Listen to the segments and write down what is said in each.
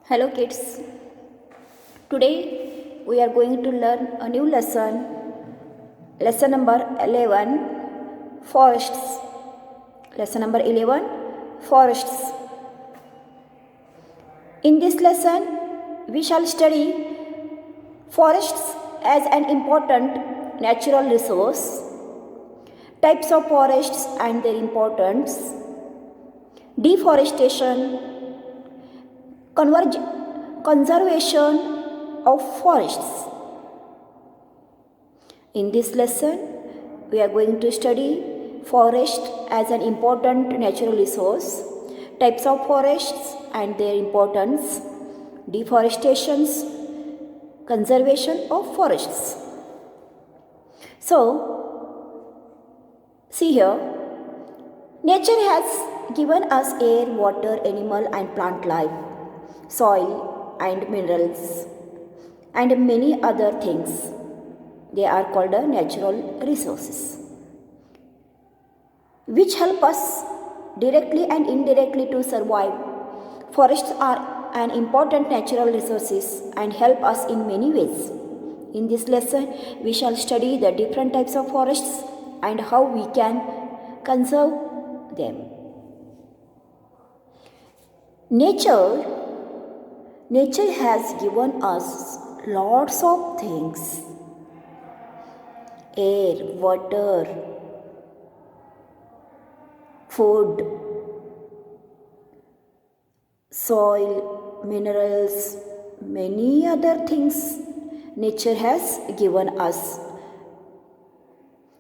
Hello kids. Today we are going to learn a new lesson. Lesson number 11 Forests. Lesson number 11 Forests. In this lesson we shall study forests as an important natural resource, types of forests and their importance, deforestation, conservation of forests. In this lesson, we are going to study forest as an important natural resource, types of forests and their importance, deforestations, conservation of forests. So, see here, nature has given us air, water, animal and plant life, soil and minerals and many other things. They are called natural resources which help us directly and indirectly to survive. Forests are an important natural resources and help us in many ways. In this lesson we shall study the different types of forests and how we can conserve them. Nature has given us lots of things: air, water, food, soil, minerals, many other things nature has given us.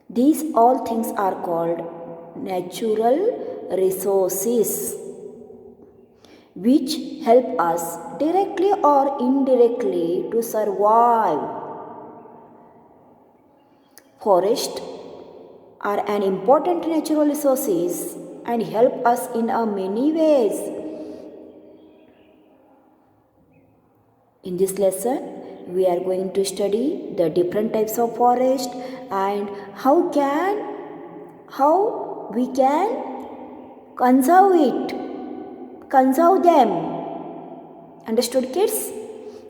These all things are called natural resources which help us directly or indirectly to survive. Forests are an important natural resources and help us in a many ways. In this lesson, we are going to study the different types of forest and how we can conserve them. Understood, kids?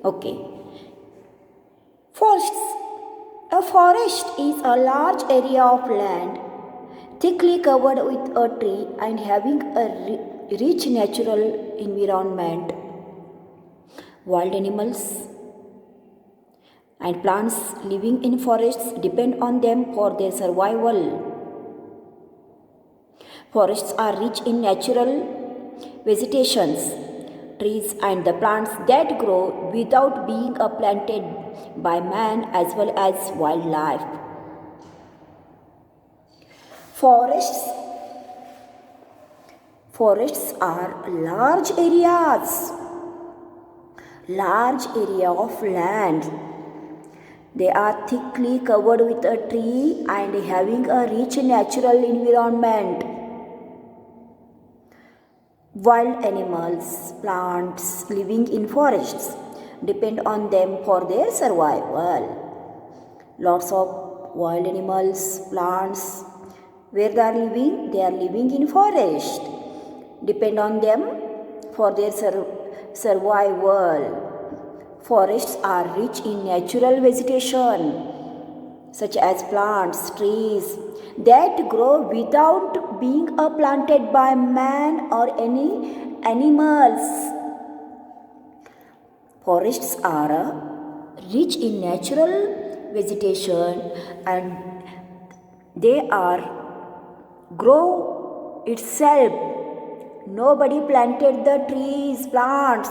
Okay. Forests. A forest is a large area of land thickly covered with a tree and having a rich natural environment. Wild animals and plants living in forests depend on them for their survival. Forests are rich in natural vegetations, trees and the plants that grow without being planted by man as well as wildlife. Forests are large area of land. They are thickly covered with a tree and having a rich natural environment. Wild animals, plants living in forests depend on them for their survival. Lots of wild animals, plants, where they are living in forest, depend on them for their survival. Forests are rich in natural vegetation such as plants, trees that grow without being planted by man or any animals. Forests are rich in natural vegetation and they grow itself. Nobody planted the plants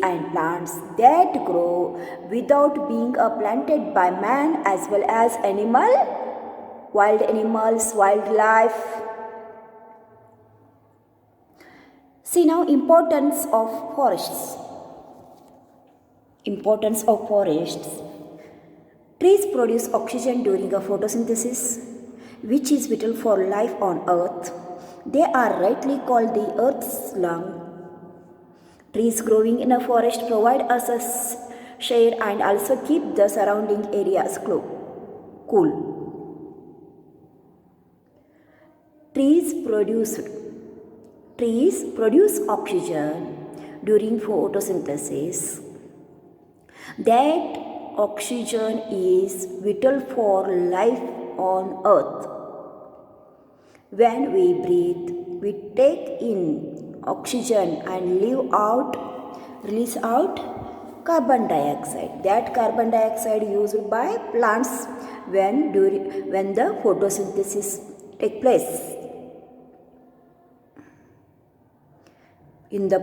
and plants that grow without being planted by man as well as wild animals, wildlife. See now importance of forests. Importance of forests. Trees produce oxygen during a photosynthesis, which is vital for life on earth. They are rightly called the earth's lung. Trees growing in a forest provide us a shade and also keep the surrounding areas cool. Trees produce oxygen during photosynthesis. That oxygen is vital for life on earth. When we breathe, we take in oxygen and release out carbon dioxide. That carbon dioxide used by plants when the photosynthesis take place. During the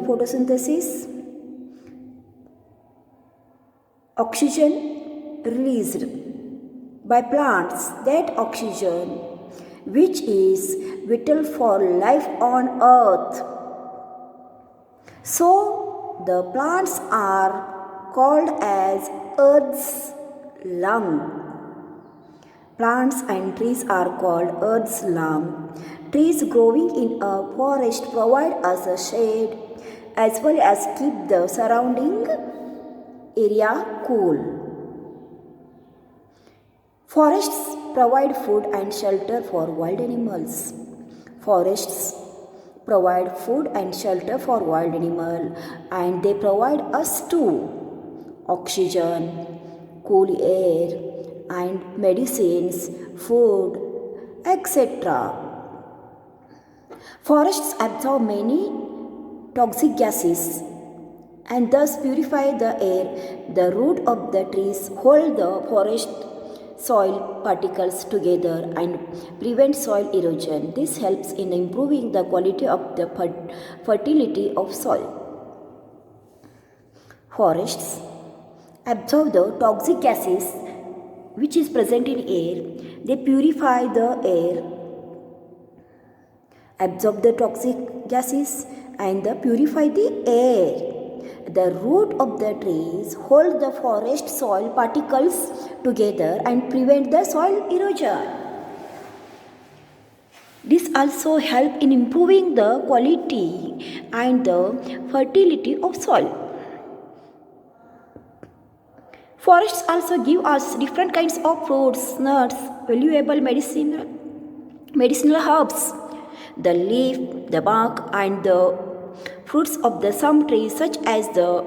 photosynthesis, oxygen released by plants, that oxygen which is vital for life on earth. So the plants are called as earth's lung. Plants and trees are called earth's lung. Trees growing in a forest provide us a shade as well as keep the surrounding area cool. Forests provide food and shelter for wild animals. Forests provide food and shelter for wild animals, and they provide us too oxygen, cool air, and medicines, food, etc. Forests absorb many toxic gases and thus purify the air. The root of the trees hold the forest soil particles together and prevent soil erosion. This helps in improving the quality of the fertility of soil. Forests absorb the toxic gases which is present in air. They purify the air, absorb the toxic gases and purify the air. The root of the trees hold the forest soil particles together and prevent the soil erosion. This also helps in improving the quality and the fertility of soil. Forests also give us different kinds of fruits, nuts, valuable medicinal herbs. The leaf, the bark, and the fruits of some trees such as the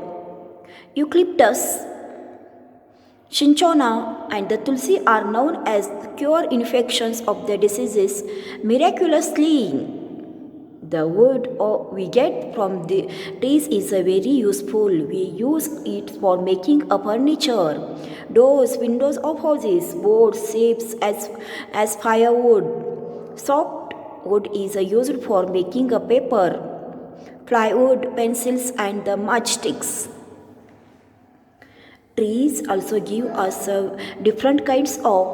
eucalyptus, cinchona, and the tulsi are known as cure infections of the diseases miraculously. The wood we get from the trees is very useful. We use it for making a furniture, doors, windows of houses, boards, shapes as firewood. Soft wood is used for making a paper, plywood, pencils, and the matchsticks. Trees also give us different kinds of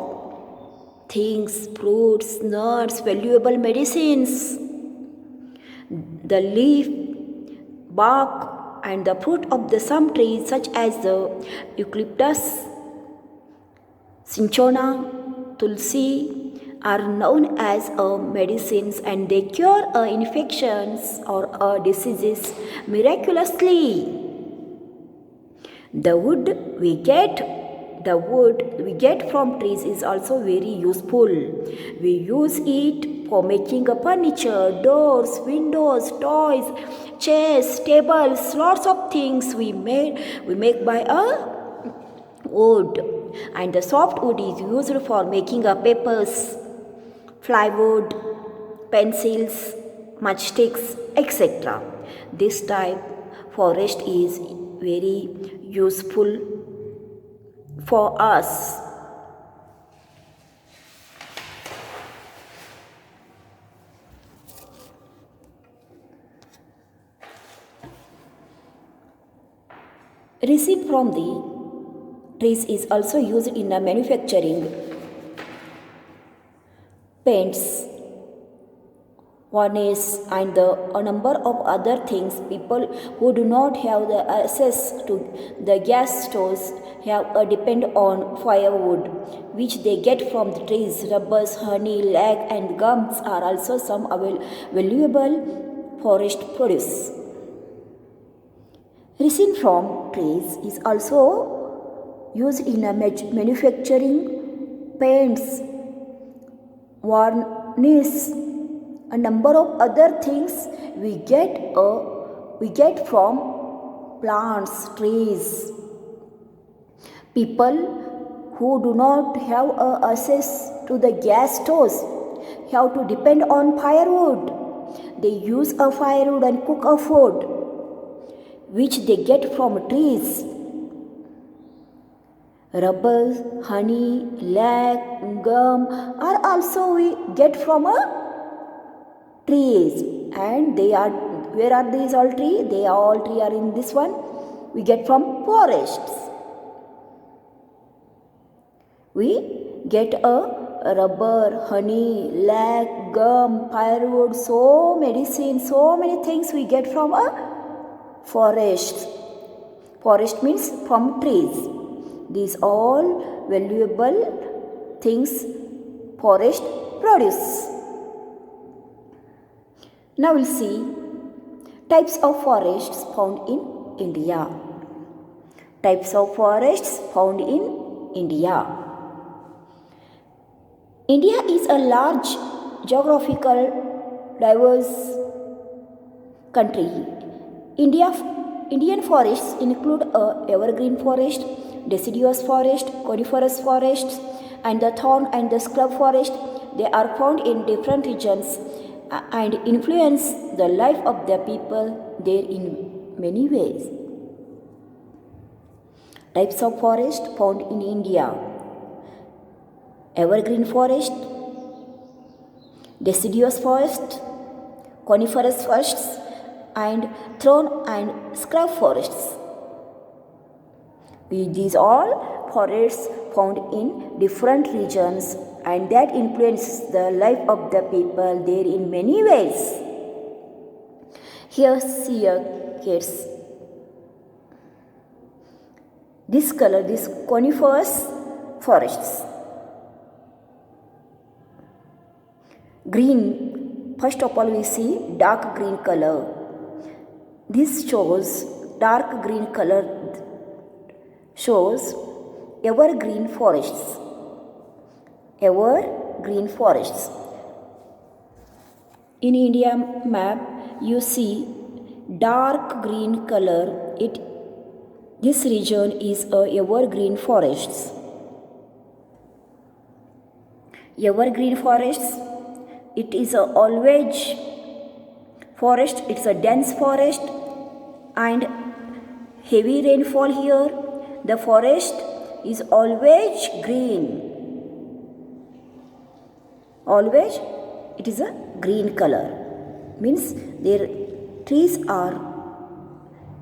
things, fruits, nuts, valuable medicines. The leaf, bark, and the fruit of some trees such as the eucalyptus, cinchona, tulsi are known as medicines, and they cure infections or diseases miraculously. The wood we get from trees is also very useful. We use it for making a furniture, doors, windows, toys, chairs, tables, lots of things we make by a wood. And the soft wood is used for making a papers, plywood, pencils, matchsticks, etc. This type forest is very useful for us. Resin from the trees is also used in manufacturing paints, varnish, and a number of other things. People who do not have the access to the gas stoves have depend on firewood, which they get from the trees. Rubbers, honey, lag, and gums are also some valuable forest produce. Resin from trees is also used in manufacturing paints, varnish, a number of other things. We get we get from plants, trees. People who do not have access to the gas stoves have to depend on firewood. They use a firewood and cook a food which they get from trees. Rubber, honey, lac, gum are also we get from trees. And they are, where are these all trees? They all trees are in this one. We get from forests. We get a rubber, honey, lac, gum, firewood, so medicine, so many things we get from a forest. Forest means from trees. These all valuable things forest produce. Now we'll see types of forests found in India. Types of forests found in India. India is a large geographical diverse country. Indian forests include evergreen forest, deciduous forest, coniferous forests, and the thorn and the scrub forest. They are found in different regions and influence the life of the people there in many ways. Types of forest found in India: evergreen forest, deciduous forest, coniferous forests, and thorn and scrub forests. These all forests found in different regions and that influences the life of the people there in many ways. Here see kids. This color, this coniferous forests. Green, first of all we see dark green color. This shows dark green color shows evergreen forests. Evergreen forests. In India map you see dark green color. This region is a evergreen forests. Evergreen forests, it is a always forest. It's a dense forest and heavy rainfall here. The forest is always green. Always it is a green color. Means their trees are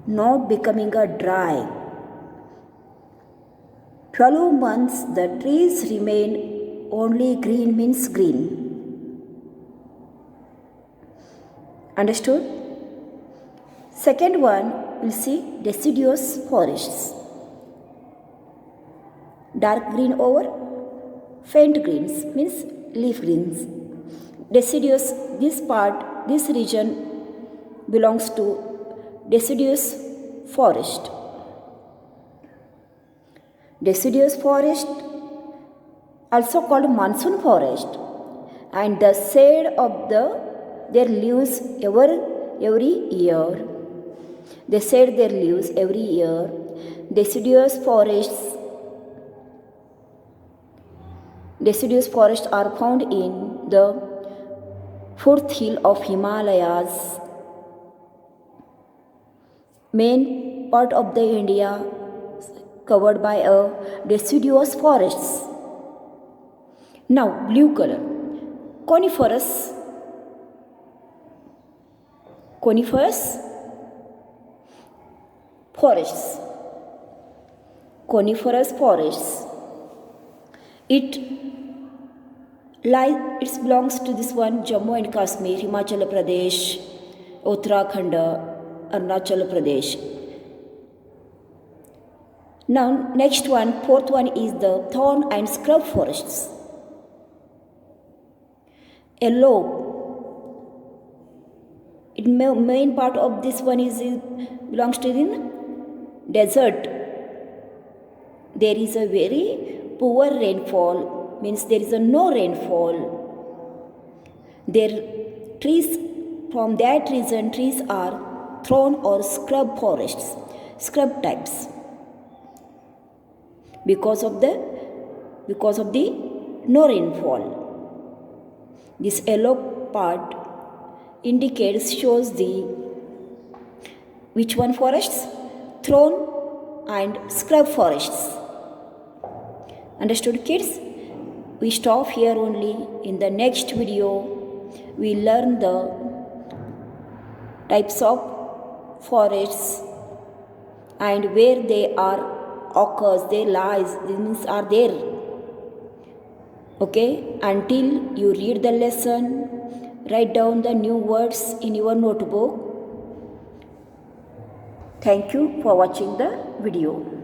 not becoming a dry. 12 months the trees remain only green, means green. Understood? Second one we'll see deciduous forests. Dark green over faint greens, means leaf greens. Deciduous, this region belongs to deciduous forest. Deciduous forest, also called monsoon forest, and the shade of their leaves every year. They shed their leaves every year. Deciduous forests are found in the foothill of Himalayas. Main part of the India covered by deciduous forests. Now blue color, coniferous forests. Coniferous forests. It belongs to this one Jammu and Kashmir, Himachal Pradesh, Uttarakhand, Arunachal Pradesh. Now next one, fourth one is the thorn and scrub forests. Yellow. Main part of this one belongs to the desert. There is a very poor rainfall, means there is no rainfall. From that reason trees are thorn or scrub forests, scrub types. Because of the no rainfall. This yellow part shows the which one forests? Thorn and scrub forests. Understood, kids? We stop here only. In the next video, we learn the types of forests and where they are occurs, they lies, means are there. Okay, until you read the lesson, write down the new words in your notebook. Thank you for watching the video.